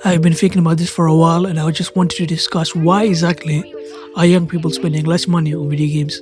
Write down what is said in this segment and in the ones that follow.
I've been thinking about this for a while and I just wanted to discuss why exactly are young people spending less money on video games.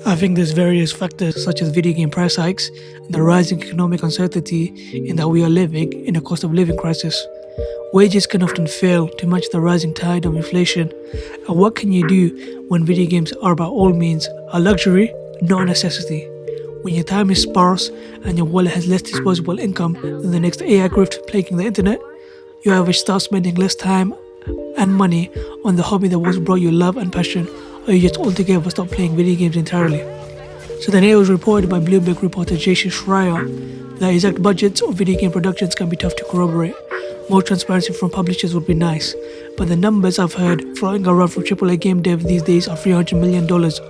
I think there's various factors such as video game price hikes, the rising economic uncertainty, and that we are living in a cost of living crisis. Wages can often fail to match the rising tide of inflation. And what can you do when video games are by all means a luxury, not a necessity? When your time is sparse and your wallet has less disposable income than the next AI grift plaguing the internet, you either start spending less time and money on the hobby that once brought you love and passion, or you just altogether stop playing video games entirely. So then it was reported by Bloomberg reporter Jason Schreier that exact budgets of video game productions can be tough to corroborate. More transparency from publishers would be nice, but the numbers I've heard floating around from AAA game dev these days are $300 million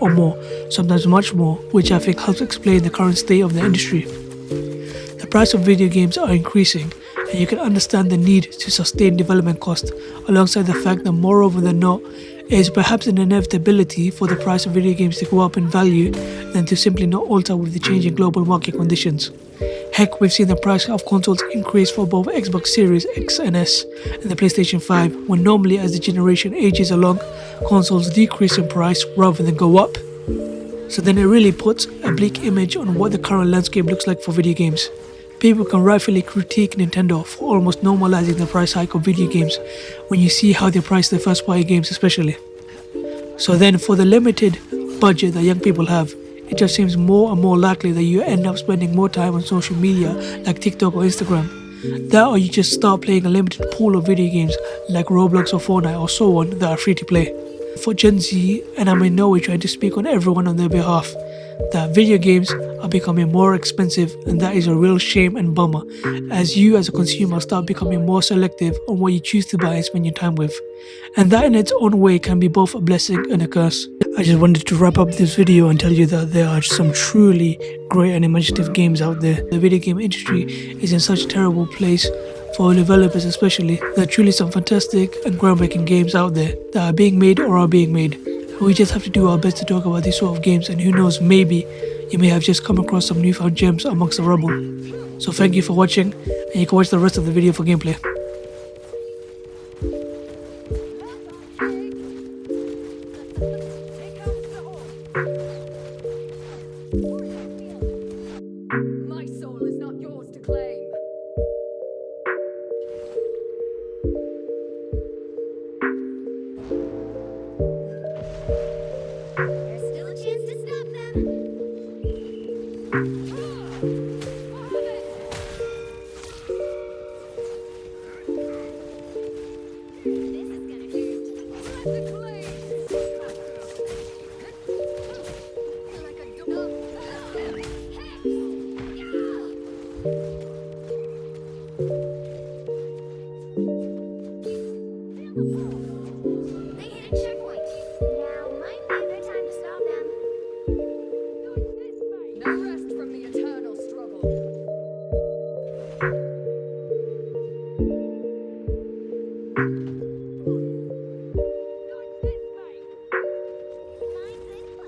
or more, sometimes much more, which I think helps explain the current state of the industry. The price of video games are increasing, and you can understand the need to sustain development costs, alongside the fact that more often than not, it is perhaps an inevitability for the price of video games to go up in value than to simply not alter with the changing global market conditions. Heck, we've seen the price of consoles increase for both Xbox Series X and S and the PlayStation 5, when normally as the generation ages along, consoles decrease in price rather than go up. So then it really puts a bleak image on what the current landscape looks like for video games. People can rightfully critique Nintendo for almost normalizing the price hike of video games when you see how they price their first party games especially. So then for the limited budget that young people have, it just seems more and more likely that you end up spending more time on social media like TikTok or Instagram. That or you just start playing a limited pool of video games like Roblox or Fortnite or so on that are free to play. For Gen Z, and I'm in no way trying to speak on everyone on their behalf, that video games are becoming more expensive, and that is a real shame and bummer, as you as a consumer start becoming more selective on what you choose to buy and spend your time with. And that in its own way can be both a blessing and a curse. I just wanted to wrap up this video and tell you that there are some truly great and imaginative games out there. The video game industry is in such a terrible place, for developers especially. There are truly some fantastic and groundbreaking games out there that are being made or are being made. We just have to do our best to talk about these sort of games, and who knows, maybe you may have just come across some newfound gems amongst the rubble. So thank you for watching, and you can watch the rest of the video for gameplay. My soul is not yours to claim. There's still a chance to stop them. This is gonna hurt. Let the claim. Like a dog. They hit a checkpoint. Now might be a good time to stop them. No rest from the eternal struggle.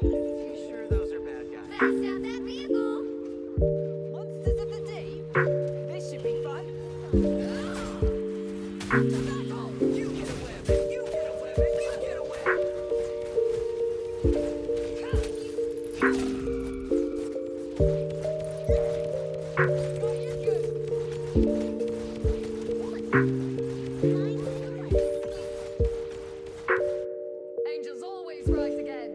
You sure those are bad guys? Better stop that vehicle. Monsters of the Deep? This should be fun. You get away with it, you get away with it, you get away with it. Angels always rise again.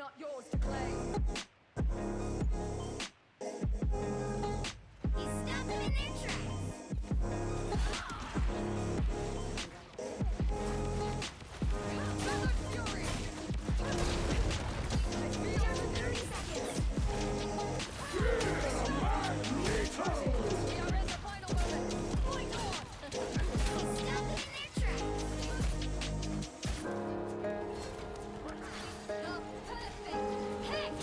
not yours to claim. You stopped them in their tracks. Feather Fury! Down to 30 seconds. We are in the final moment. Point on! You stopped them in their tracks. The perfect hex!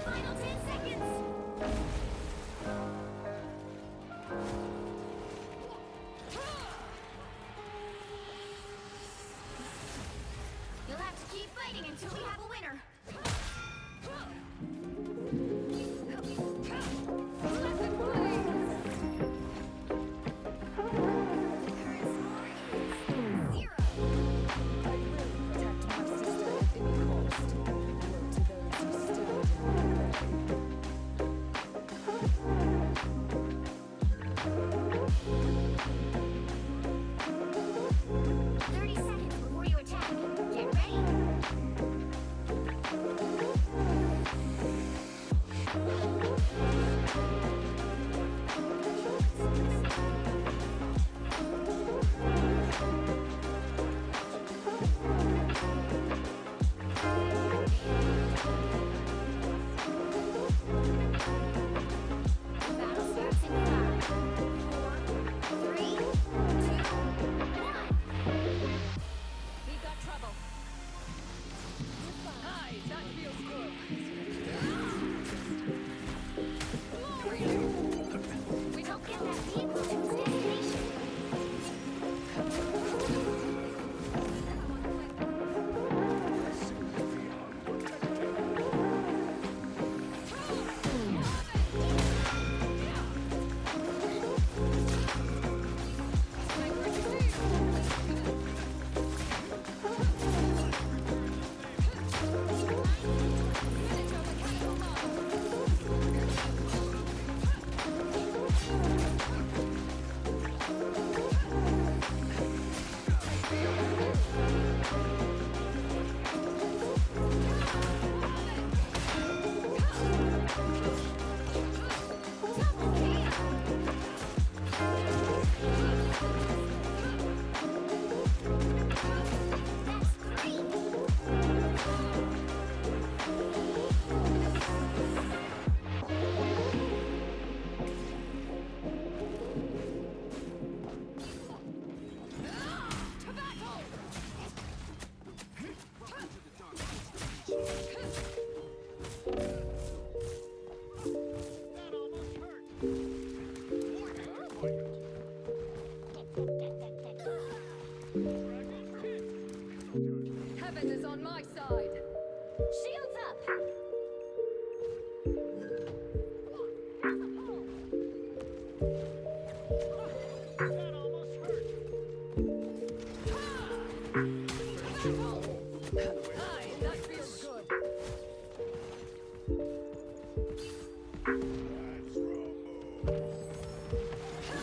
Final 10 seconds. You'll have to keep fighting until we have a winner. Blessed blade! Current score is 0. I will protect my sister at any cost. Woe to those who stand in my way. 30 seconds before you attack. Get ready. Battle starts in 5, 4, 3, 2, 1. We've got trouble. Hi, that feels good. Glory! We don't Get that vehicle to its destination. That's 3. Heaven is on my side. Shields up. Hi, that feels good.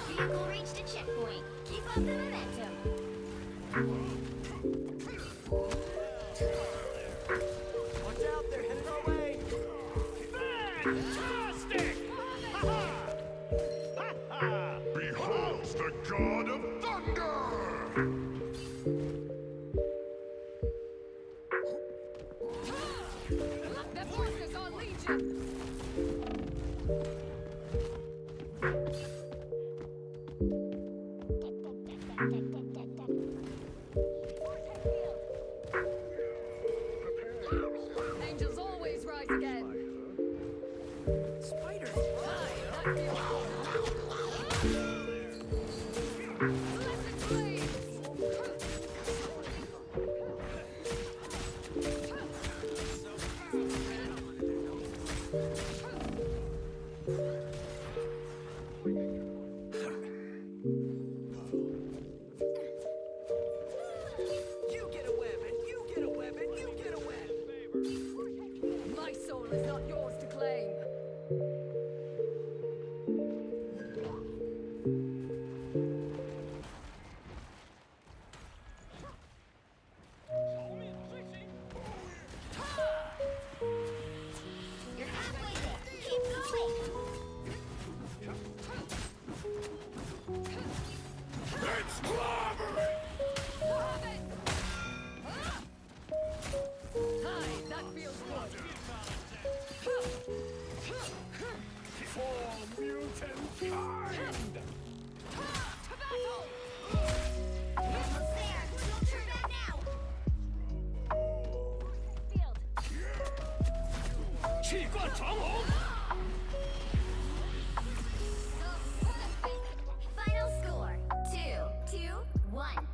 Vehicle reached a checkpoint. Keep up the momentum. Watch out, they're headed our way! Fantastic! Behold the god of thunder! The forces are legion. Angels always rise again. Spiders! Hi, that feels good. Blessed blade! 气贯长虹。 Final score 2-1.